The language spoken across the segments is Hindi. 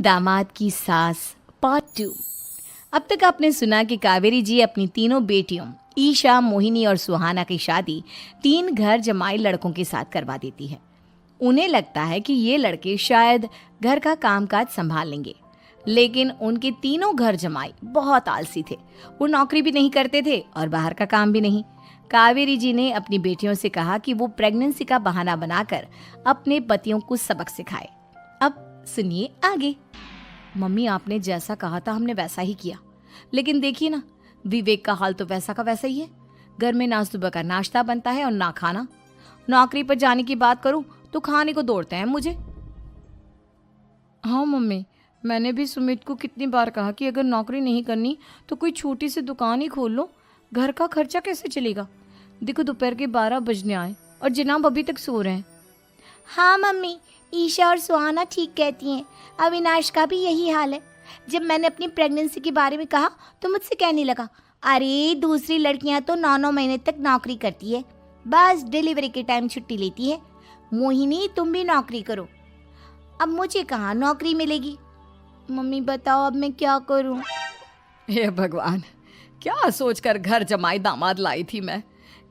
दामाद की सास पार्ट 2। अब तक आपने सुना कि कावेरी जी अपनी तीनों बेटियों ईशा, मोहिनी और सुहाना की शादी 3 घर जमाई लड़कों के साथ करवा देती है। उन्हें लगता है कि ये लड़के शायद घर का कामकाज संभाल लेंगे, लेकिन उनके तीनों घर जमाई बहुत आलसी थे। वो नौकरी भी नहीं करते थे और बाहर का काम भी नहीं। कावेरी जी ने अपनी बेटियों से कहा कि वो प्रेगनेंसी का बहाना बनाकर अपने पतियों को सबक सिखाए। अब सुनिए आगे। मम्मी, आपने जैसा कहा था हमने वैसा ही किया, लेकिन देखिए ना, विवेक का हाल तो वैसा का वैसा ही है। घर में ना सुबह का नाश्ता बनता है और ना खाना। नौकरी पर जाने की बात करूं तो खाने को दौड़ते हैं मुझे। हाँ मम्मी, मैंने भी सुमित को कितनी बार कहा कि अगर नौकरी नहीं करनी तो कोई छोटी सी दुकान ही खोल लो। घर का खर्चा कैसे चलेगा? देखो दोपहर के 12 बजने आए और जनाब अभी तक सो रहे हैं। हाँ मम्मी, ईशा और सुहाना ठीक कहती हैं। अविनाश का भी यही हाल है। जब मैंने अपनी प्रेगनेंसी के बारे में कहा तो मुझसे कहने लगा, अरे दूसरी लड़कियां तो 9-9 महीने तक नौकरी करती है, बस डिलीवरी के टाइम छुट्टी लेती है। मोहिनी, तुम भी नौकरी करो। अब मुझे कहाँ नौकरी मिलेगी? मम्मी बताओ अब मैं क्या करूँ? हे भगवान, क्या सोचकर घर जमाई दामाद लाई थी मैं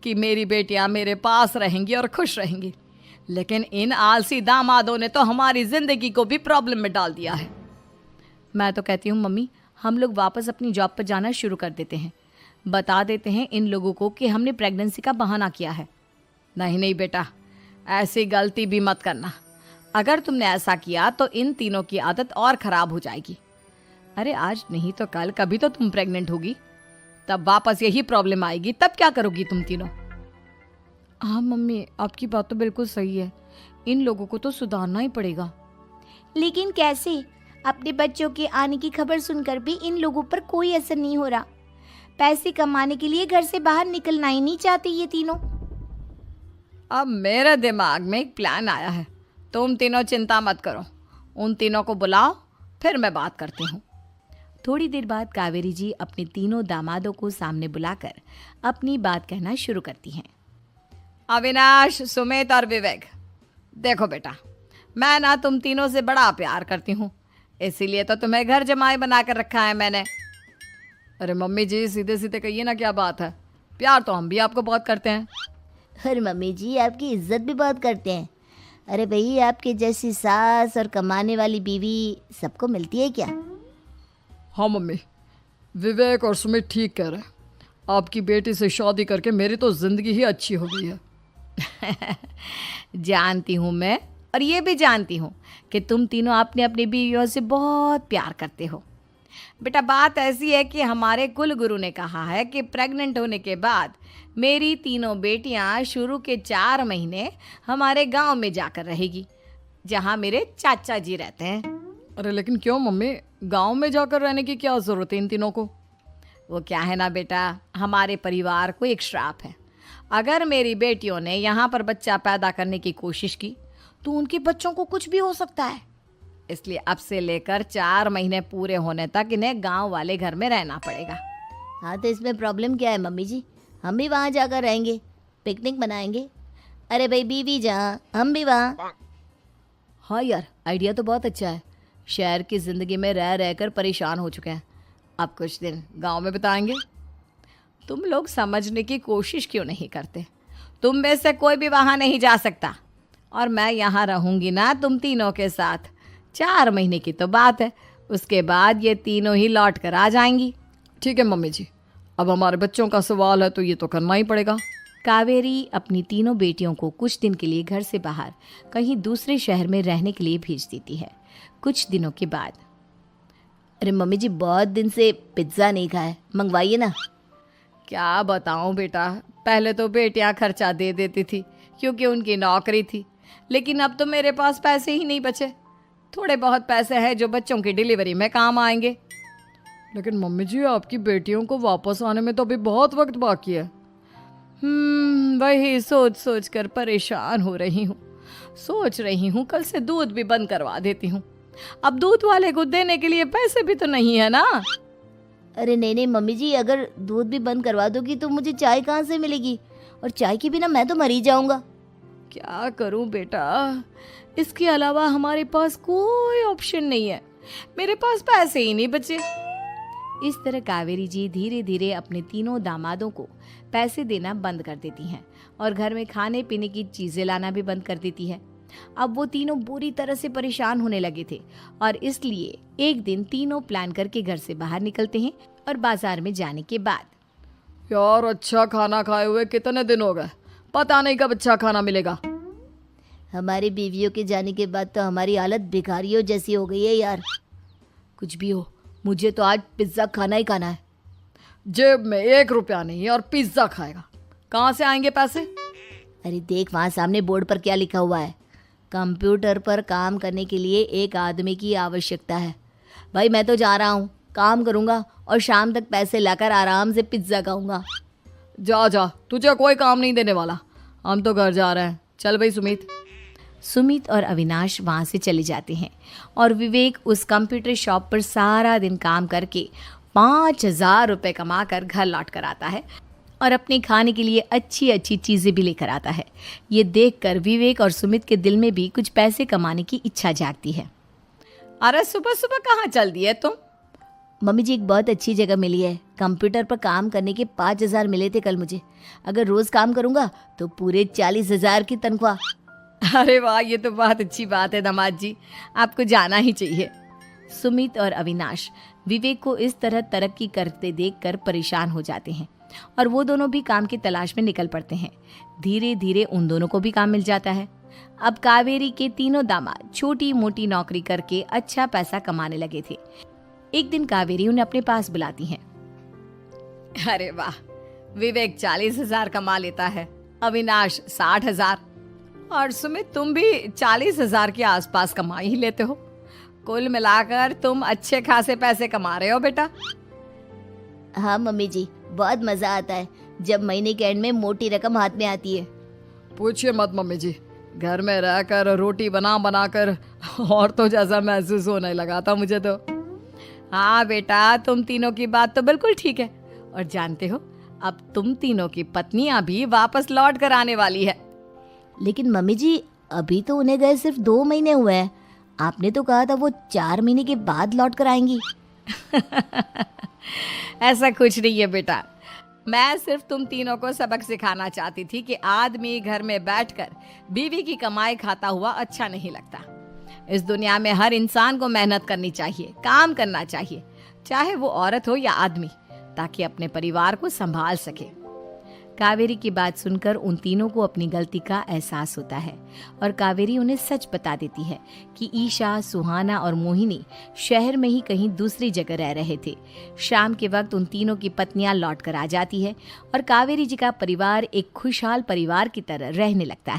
कि मेरी बेटियां मेरे पास रहेंगी और खुश रहेंगी, लेकिन इन आलसी दामादों ने तो हमारी जिंदगी को भी प्रॉब्लम में डाल दिया है। मैं तो कहती हूँ मम्मी, हम लोग वापस अपनी जॉब पर जाना शुरू कर देते हैं। बता देते हैं इन लोगों को कि हमने प्रेगनेंसी का बहाना किया है। नहीं बेटा, ऐसी गलती भी मत करना। अगर तुमने ऐसा किया तो इन तीनों की आदत और ख़राब हो जाएगी। अरे आज नहीं तो कल कभी तो तुम प्रेग्नेंट होगी, तब वापस यही प्रॉब्लम आएगी। तब क्या करोगी तुम तीनों? हाँ मम्मी, आपकी बात तो बिल्कुल सही है। इन लोगों को तो सुधारना ही पड़ेगा। लेकिन कैसे? अपने बच्चों के आने की खबर सुनकर भी इन लोगों पर कोई असर नहीं हो रहा। पैसे कमाने के लिए घर से बाहर निकलना ही नहीं चाहते ये तीनों। अब मेरे दिमाग में एक प्लान आया है। तुम तीनों चिंता मत करो, उन तीनों को बुलाओ, फिर मैं बात करती हूँ। थोड़ी देर बाद कावेरी जी अपने तीनों दामादों को सामने बुलाकर अपनी बात कहना शुरू करती हैं। अविनाश, सुमित और विवेक, देखो बेटा, मैं ना तुम तीनों से बड़ा प्यार करती हूँ, इसीलिए तो तुम्हें घर जमाई बना कर रखा है मैंने। अरे मम्मी जी, सीधे सीधे कहिए ना, क्या बात है? प्यार तो हम भी आपको बहुत करते हैं। अरे मम्मी जी, आपकी इज्जत भी बहुत करते हैं। अरे भाई, आपके जैसी सास और कमाने वाली बीवी सबको मिलती है क्या? हाँ मम्मी, विवेक और सुमित ठीक कह रहे हैं। आपकी बेटी से शादी करके मेरी तो ज़िंदगी ही अच्छी हो गई है। जानती हूँ मैं, और ये भी जानती हूँ कि तुम तीनों अपने अपनी बीवियों से बहुत प्यार करते हो। बेटा, बात ऐसी है कि हमारे कुल गुरु ने कहा है कि प्रेग्नेंट होने के बाद मेरी तीनों बेटियां शुरू के 4 महीने हमारे गांव में जाकर रहेगी, जहां मेरे चाचा जी रहते हैं। अरे लेकिन क्यों मम्मी, गांव में जाकर रहने की क्या ज़रूरत है इन तीनों को? वो क्या है ना बेटा, हमारे परिवार को एक श्राप है। अगर मेरी बेटियों ने यहाँ पर बच्चा पैदा करने की कोशिश की तो उनके बच्चों को कुछ भी हो सकता है। इसलिए अब से लेकर 4 महीने पूरे होने तक इन्हें गांव वाले घर में रहना पड़ेगा। हाँ तो इसमें प्रॉब्लम क्या है मम्मी जी? हम भी वहाँ जाकर रहेंगे, पिकनिक मनाएंगे। अरे भाई, बीवी जहाँ हम भी वहाँ। हाँ यार, आइडिया तो बहुत अच्छा है। शहर की ज़िंदगी में रह रहकर परेशान हो चुके हैं, अब कुछ दिन गांव में बिताएंगे। तुम लोग समझने की कोशिश क्यों नहीं करते? तुम में से कोई भी वहाँ नहीं जा सकता, और मैं यहाँ रहूँगी ना तुम तीनों के साथ। 4 महीने की तो बात है, उसके बाद ये तीनों ही लौट कर आ जाएंगी। ठीक है मम्मी जी, अब हमारे बच्चों का सवाल है तो ये तो करना ही पड़ेगा। कावेरी अपनी तीनों बेटियों को कुछ दिन के लिए घर से बाहर कहीं दूसरे शहर में रहने के लिए भेज देती है। कुछ दिनों के बाद, अरे मम्मी जी, बहुत दिन से पिज्ज़ा नहीं खाया, मंगवाइए ना। क्या बताऊं बेटा, पहले तो बेटियां खर्चा दे देती थी क्योंकि उनकी नौकरी थी, लेकिन अब तो मेरे पास पैसे ही नहीं बचे। थोड़े बहुत पैसे हैं जो बच्चों की डिलीवरी में काम आएंगे। लेकिन मम्मी जी, आपकी बेटियों को वापस आने में तो अभी बहुत वक्त बाकी है। वही सोच सोच कर परेशान हो रही हूँ। सोच रही हूँ कल से दूध भी बंद करवा देती हूँ। अब दूध वाले को देने के लिए पैसे भी तो नहीं है ना। अरे नहीं मम्मी जी, अगर दूध भी बंद करवा दोगी तो मुझे चाय कहाँ से मिलेगी? और चाय के बिना मैं तो मर ही जाऊंगा। क्या करूं बेटा, इसके अलावा हमारे पास कोई ऑप्शन नहीं है। मेरे पास पैसे ही नहीं बचे। इस तरह कावेरी जी धीरे धीरे अपने तीनों दामादों को पैसे देना बंद कर देती हैं और घर में खाने पीने की चीजें लाना भी बंद कर देती है। अब वो तीनों बुरी तरह से परेशान होने लगे थे और इसलिए एक दिन तीनों प्लान करके घर से बाहर निकलते हैं और बाजार में जाने के बाद यार अच्छा खाना खाए हुए कितने दिन हो गए, पता नहीं कब अच्छा खाना मिलेगा। हमारी बीवियों के जाने के बाद तो हमारी हालत भिखारियों जैसी हो गई है यार। कुछ भी हो, मुझे तो आज पिज्ज़ा खाना ही खाना है। जेब में 1 रुपया नहीं और पिज्जा खाएगा, कहाँ से आएंगे पैसे? अरे देख वहाँ सामने बोर्ड पर क्या लिखा हुआ है, कंप्यूटर पर काम करने के लिए एक आदमी की आवश्यकता है। भाई मैं तो जा रहा हूँ, काम करूँगा और शाम तक पैसे लाकर आराम से पिज्ज़ा खाऊंगा। जा जा, तुझे कोई काम नहीं देने वाला, हम तो घर जा रहे हैं। चल भाई सुमित। सुमित और अविनाश वहाँ से चले जाते हैं और विवेक उस कंप्यूटर शॉप पर सारा दिन काम करके 5,000 रुपये कमा कर घर लौट कर आता है और अपने खाने के लिए अच्छी अच्छी चीज़ें भी लेकर आता है। ये देखकर विवेक और सुमित के दिल में भी कुछ पैसे कमाने की इच्छा जागती है। अरे सुबह सुबह कहाँ चल दिए तुम? मम्मी जी एक बहुत अच्छी जगह मिली है, कंप्यूटर पर काम करने के 5,000 मिले थे कल मुझे। अगर रोज़ काम करूँगा तो पूरे 40,000 की तनख्वाह। अरे वाह, ये तो बहुत अच्छी बात है दामाद जी, आपको जाना ही चाहिए। सुमित और अविनाश विवेक को इस तरह तरक्की करते देखकर परेशान हो जाते हैं और वो दोनों भी काम की तलाश में निकल पड़ते हैं। धीरे धीरे उन दोनों को भी काम मिल जाता है। अब कावेरी के तीनों दामाद छोटी मोटी नौकरी करके अच्छा पैसा कमाने लगे थे। एक दिन कावेरी उन्हें अपने पास बुलाती हैं। अरे वाह, विवेक 40,000 कमा लेता है, अविनाश 60,000 और सुमित तुम भी 40,000 के आसपास कमा ही लेते हो। कुल मिलाकर तुम अच्छे खासे पैसे कमा रहे हो बेटा। हाँ मम्मी जी, बहुत मज़ा आता है जब महीने के एंड में मोटी रकम हाथ में आती है। पूछिए मत मम्मी जी, घर में रहकर रोटी बना बना कर और तो जैसा महसूस होने लगा था मुझे तो। हाँ बेटा, तुम तीनों की बात तो बिल्कुल ठीक है और जानते हो अब तुम तीनों की पत्नियां भी वापस लौट कर आने वाली है। लेकिन मम्मी जी अभी तो उन्हें गए सिर्फ 2 महीने हुए हैं, आपने तो कहा था वो 4 महीने के बाद लौट कर आएंगी। ऐसा कुछ नहीं है बेटा, मैं सिर्फ तुम तीनों को सबक सिखाना चाहती थी कि आदमी घर में बैठकर बीवी की कमाई खाता हुआ अच्छा नहीं लगता। इस दुनिया में हर इंसान को मेहनत करनी चाहिए, काम करना चाहिए, चाहे वो औरत हो या आदमी, ताकि अपने परिवार को संभाल सके। कावेरी की बात सुनकर उन तीनों को अपनी गलती का एहसास होता है और कावेरी उन्हें सच बता देती है कि ईशा, सुहाना और मोहिनी शहर में ही कहीं दूसरी जगह रह रहे थे। शाम के वक्त उन तीनों की पत्नियां लौट कर आ जाती है और कावेरी जी का परिवार एक खुशहाल परिवार की तरह रहने लगता है।